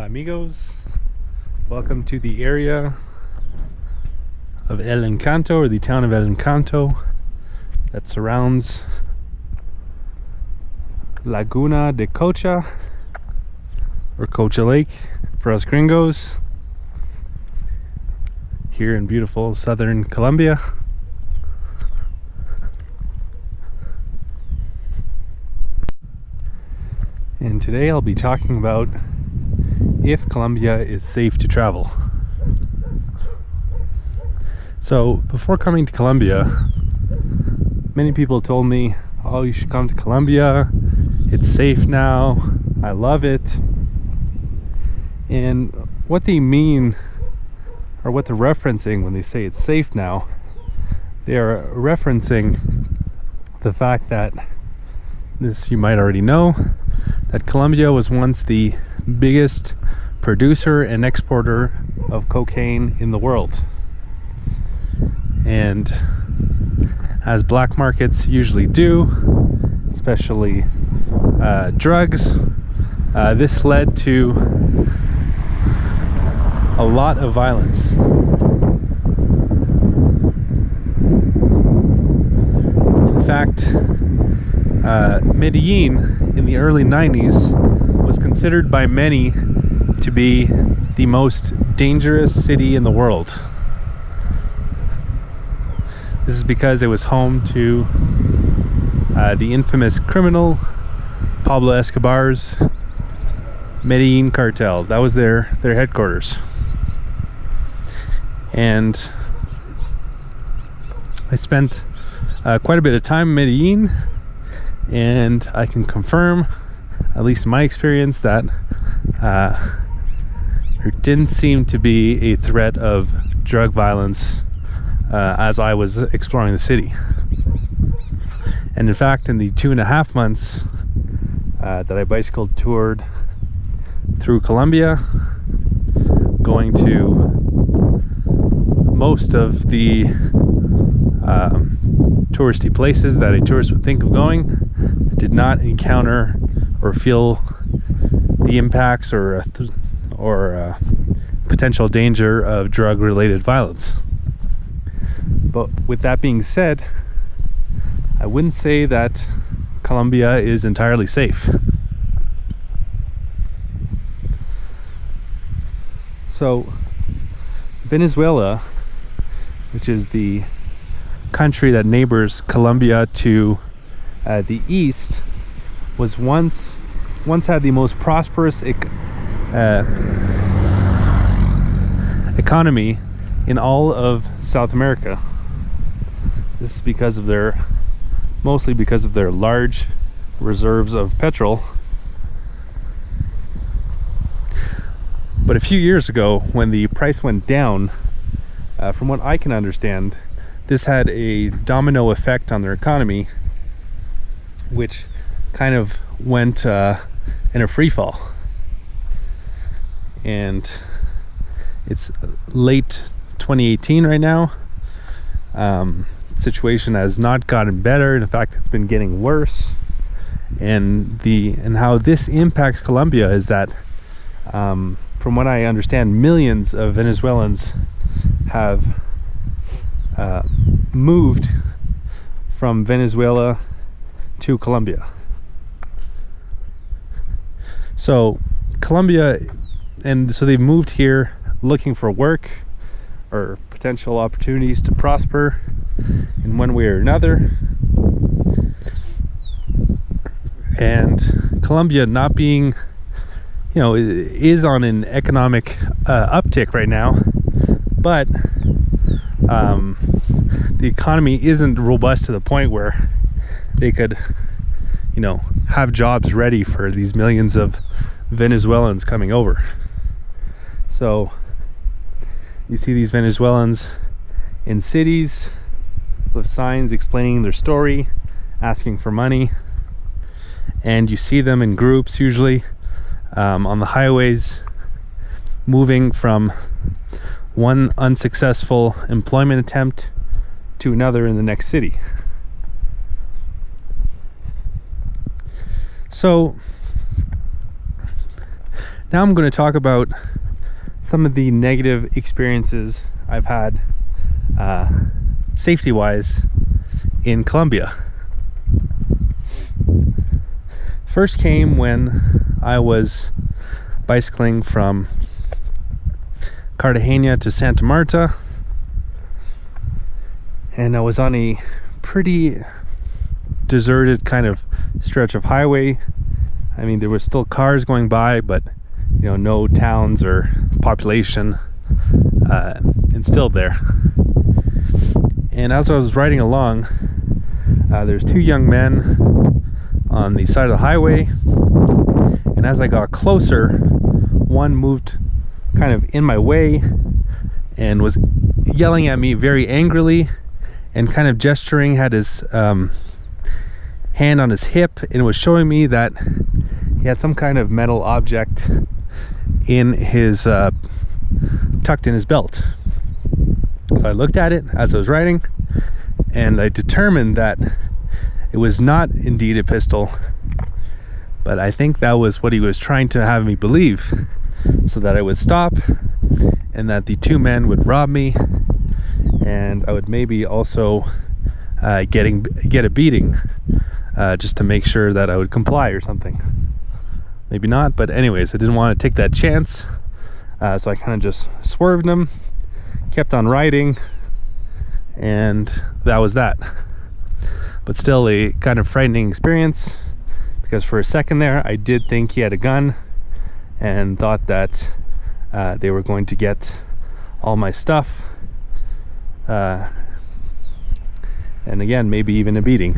amigos, welcome to the area of El Encanto, or the town of El Encanto, that surrounds Laguna de Cocha, or Cocha Lake for us gringos, here in beautiful southern Colombia. And today I'll be talking about if Colombia is safe to travel. So before coming to Colombia, many people told me, oh, you should come to Colombia, it's safe now, I love it. And what they mean, or what they're referencing when they say it's safe now, they are referencing the fact that, this you might already know, that Colombia was once the biggest producer and exporter of cocaine in the world. And as black markets usually do, especially drugs, this led to a lot of violence. In fact, Medellin in the early 90s was considered by many to be the most dangerous city in the world. This is because it was home to the infamous criminal Pablo Escobar's Medellin cartel. That was their headquarters. And I spent quite a bit of time in Medellin, and I can confirm, at least in my experience, that there didn't seem to be a threat of drug violence as I was exploring the city. And in fact, in the 2.5 months that I bicycle toured through Colombia, going to most of the touristy places that a tourist would think of going, I did not encounter or feel the impacts or potential danger of drug-related violence. But with that being said, I wouldn't say that Colombia is entirely safe. So Venezuela, which is the country that neighbors Colombia to the east, was once had the most prosperous economy in all of South America. This is because of mostly because of their large reserves of petrol. But a few years ago, when the price went down, from what I can understand, this had a domino effect on their economy, which kind of went in a free fall. And it's late 2018 right now. Situation has not gotten better. In fact, it's been getting worse. And how this impacts Colombia is that, from what I understand, millions of Venezuelans have moved from Venezuela to Colombia. So Colombia, and so they've moved here looking for work or potential opportunities to prosper in one way or another. And Colombia, not being, is on an economic uptick right now, but the economy isn't robust to the point where they could, have jobs ready for these millions of Venezuelans coming over. So you see these Venezuelans in cities with signs explaining their story, asking for money, and you see them in groups, usually on the highways, moving from one unsuccessful employment attempt to another in the next city. So Now I'm going to talk about some of the negative experiences I've had safety wise in Colombia. First came when I was bicycling from Cartagena to Santa Marta, and I was on a pretty deserted kind of stretch of highway. I mean, there were still cars going by, but you know, no towns or population instilled there. And as I was riding along, there's two young men on the side of the highway, and as I got closer, one moved kind of in my way and was yelling at me very angrily and kind of gesturing, had his hand on his hip, and was showing me that he had some kind of metal object in his tucked in his belt. So I looked at it as I was riding, and I determined that it was not indeed a pistol, but I think that was what he was trying to have me believe, so that I would stop and that the two men would rob me, and I would maybe also get a beating, just to make sure that I would comply or something. Maybe not, but anyways, I didn't want to take that chance, so I kind of just swerved them, kept on riding, and that was that. But still a kind of frightening experience, because for a second there I did think he had a gun and thought that they were going to get all my stuff, and again, maybe even a beating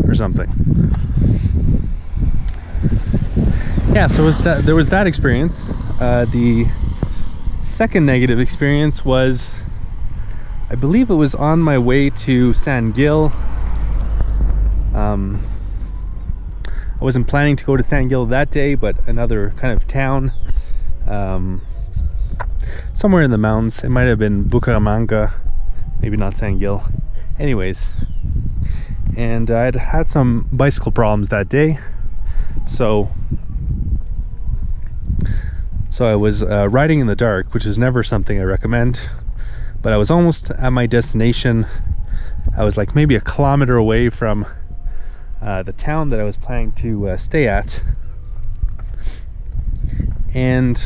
or something. Yeah, so there was that experience. The second negative experience was, I believe it was on my way to San Gil. I wasn't planning to go to San Gil that day, but another kind of town, somewhere in the mountains. It might have been Bucaramanga, maybe not San Gil. Anyways, and I'd had some bicycle problems that day, so I was riding in the dark, which is never something I recommend, but I was almost at my destination. I was like maybe a kilometer away from the town that I was planning to stay at, and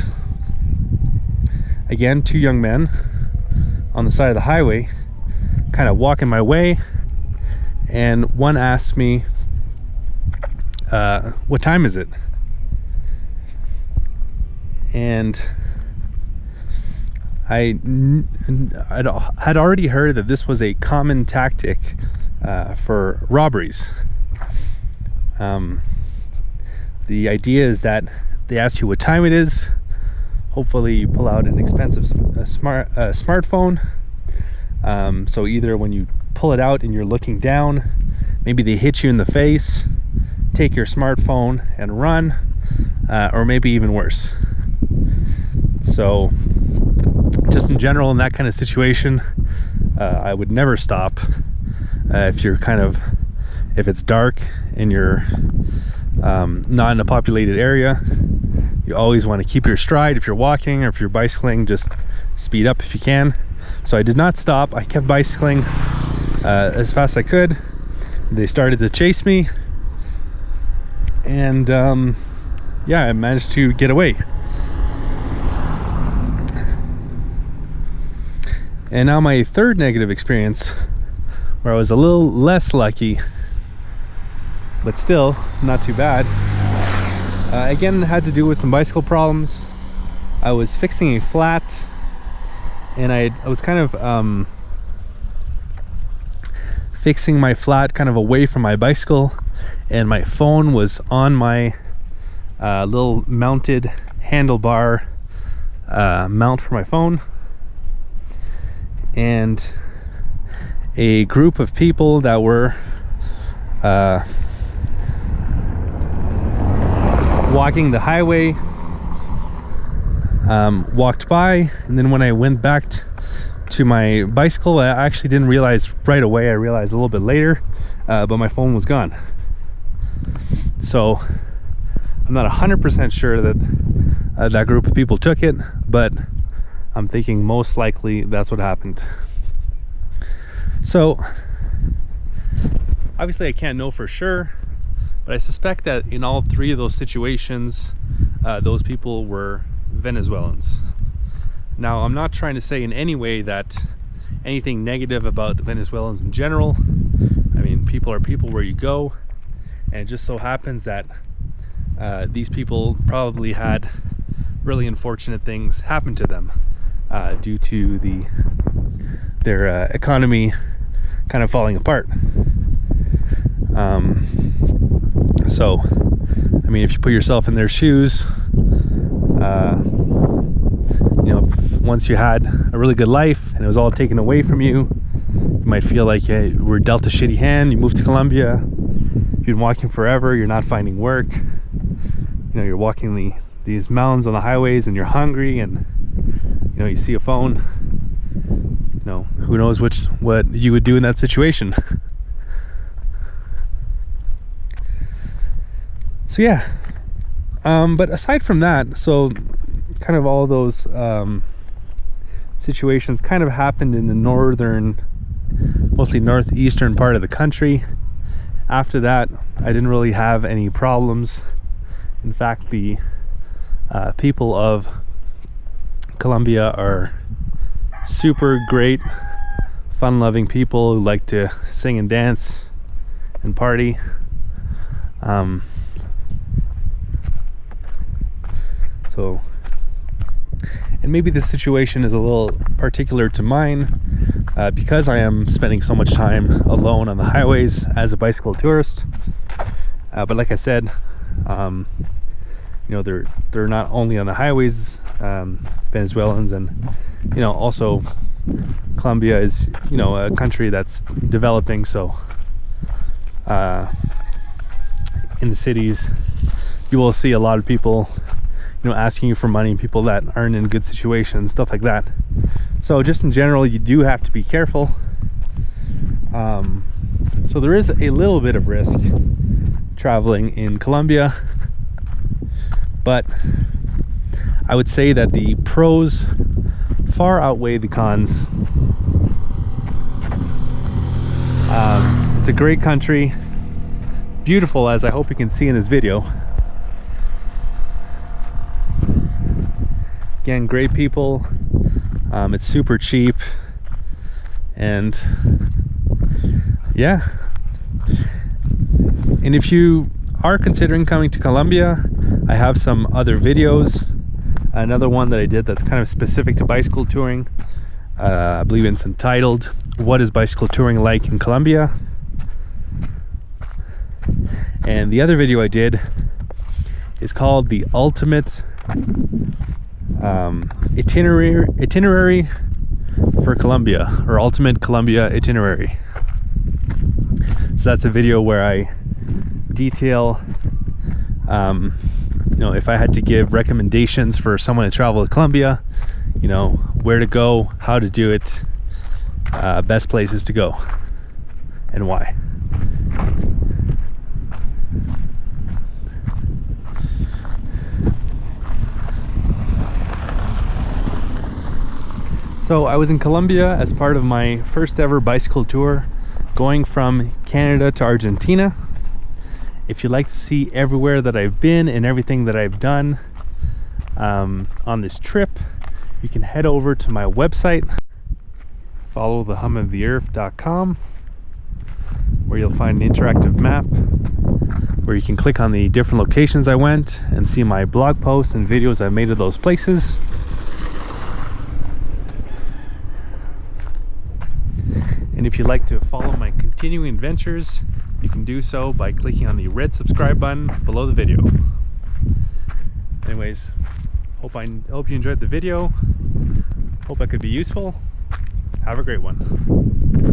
again, two young men on the side of the highway kind of walking my way, and one asked me, what time is it? And I had already heard that this was a common tactic for robberies. The idea is that they ask you what time it is. Hopefully you pull out an expensive smartphone. So either when you pull it out and you're looking down, maybe they hit you in the face, take your smartphone and run, or maybe even worse. So just in general, in that kind of situation, I would never stop. If it's dark and you're not in a populated area, you always want to keep your stride. If you're walking or if you're bicycling, just speed up if you can. So I did not stop. I kept bicycling as fast as I could. They started to chase me, and yeah, I managed to get away. And now my third negative experience, where I was a little less lucky, but still not too bad. Again, had to do with some bicycle problems. I was fixing a flat, and I was kind of fixing my flat kind of away from my bicycle, and my phone was on my little mounted handlebar mount for my phone. And a group of people that were walking the highway walked by, and then when I went back to my bicycle, I actually didn't realize right away. I realized a little bit later, but my phone was gone. So I'm not 100% sure that that group of people took it, but I'm thinking most likely that's what happened. So obviously I can't know for sure, but I suspect that in all three of those situations, those people were Venezuelans. Now, I'm not trying to say in any way that anything negative about Venezuelans in general. I mean, people are people where you go, and it just so happens that these people probably had really unfortunate things happen to them due to their economy kind of falling apart. So, I mean, if you put yourself in their shoes, you know, once you had a really good life and it was all taken away from you, you might feel like you were dealt a shitty hand. You moved to Colombia, you've been walking forever, you're not finding work, you know, you're walking these mountains on the highways and you're hungry, and you know, you see a phone. You know, who knows what you would do in that situation. So yeah, but aside from that, so kind of all those situations kind of happened in the northern, mostly northeastern part of the country. After that, I didn't really have any problems. In fact, the people of Colombia are super great, fun-loving people who like to sing and dance and party. So, and maybe this situation is a little particular to mine because I am spending so much time alone on the highways as a bicycle tourist. But like I said, you know, they're not only on the highways, Venezuelans, and you know, also Colombia is, you know, a country that's developing. So in the cities, you will see a lot of people, you know, asking you for money, people that aren't in good situations, stuff like that. So just in general, you do have to be careful. So there is a little bit of risk traveling in Colombia, but I would say that the pros far outweigh the cons. It's a great country, beautiful, as I hope you can see in this video. Again, great people. It's super cheap, and yeah. And if you are considering coming to Colombia, I have some other videos. Another one that I did that's kind of specific to bicycle touring. I believe it's entitled "What is Bicycle Touring Like in Colombia?" And the other video I did is called "The Ultimate Itinerary for Colombia," or Ultimate Colombia Itinerary. So that's a video where I detail, you know, if I had to give recommendations for someone to travel to Colombia, you know, where to go, how to do it, best places to go, and why. So I was in Colombia as part of my first ever bicycle tour, going from Canada to Argentina. If you'd like to see everywhere that I've been and everything that I've done on this trip, you can head over to my website, followthehumoftheearth.com, where you'll find an interactive map where you can click on the different locations I went and see my blog posts and videos I've made of those places. And if you'd like to follow my continuing adventures, you can do so by clicking on the red subscribe button below the video. Anyways, hope you enjoyed the video. Hope I could be useful. Have a great one.